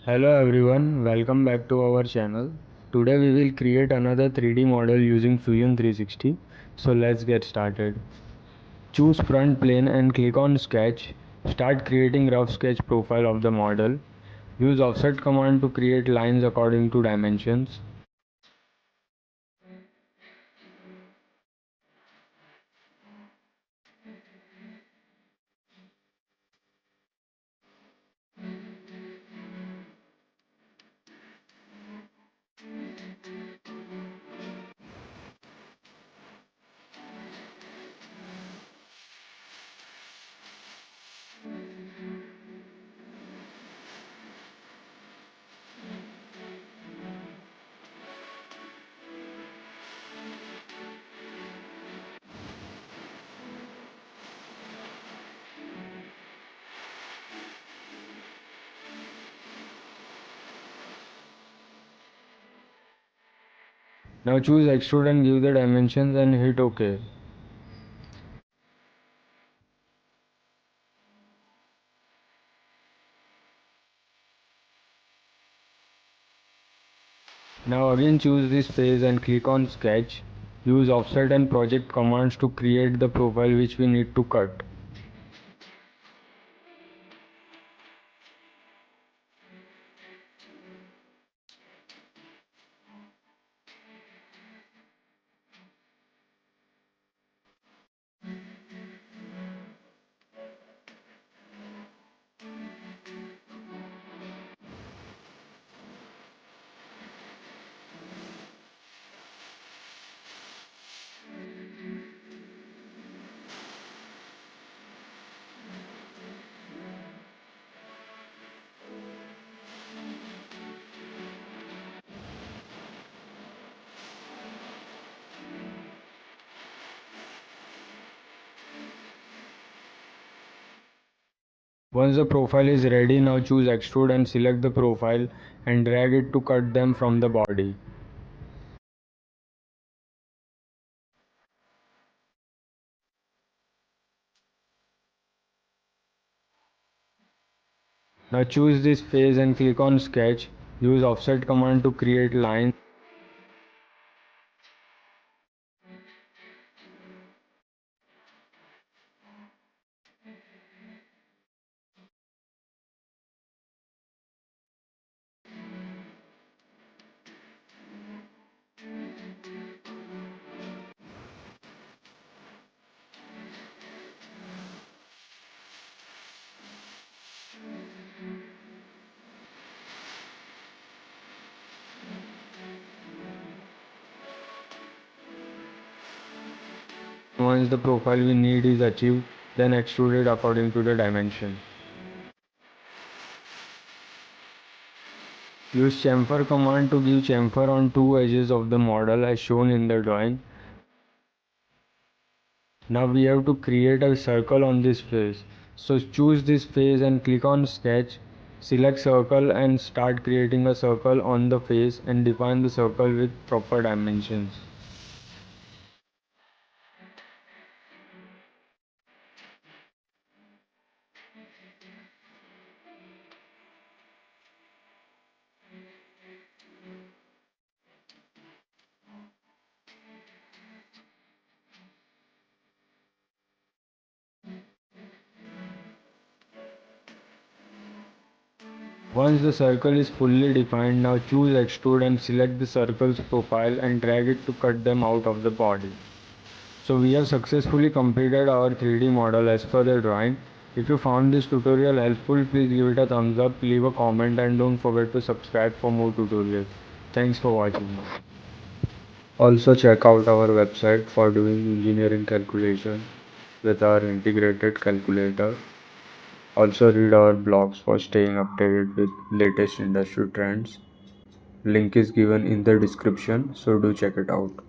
Hello everyone, welcome back to our channel. Today we will create another 3D model using Fusion 360. So let's get started. Choose front plane and click on sketch. Start creating rough sketch profile of the model. Use offset command to create lines according to dimensions. Now choose extrude and give the dimensions and hit OK. Now again choose this phase and click on sketch. Use offset and project commands to create the profile which we need to cut. Once the profile is ready, now choose extrude and select the profile and drag it to cut them from the body. Now choose this phase and click on sketch. Use offset command to create lines. Once the profile we need is achieved, then extrude it according to the dimension. Use chamfer command to give chamfer on two edges of the model as shown in the drawing. Now we have to create a circle on this face. So choose this face and click on sketch. Select circle and start creating a circle on the face and define the circle with proper dimensions. Once the circle is fully defined, now choose extrude and select the circle's profile and drag it to cut them out of the body. So we have successfully completed our 3D model as per the drawing. If you found this tutorial helpful, please give it a thumbs up, leave a comment and don't forget to subscribe for more tutorials. Thanks for watching. Also check out our website for doing engineering calculation with our integrated calculator. Also read our blogs for staying updated with latest industry trends. Link is given in the description, so do check it out.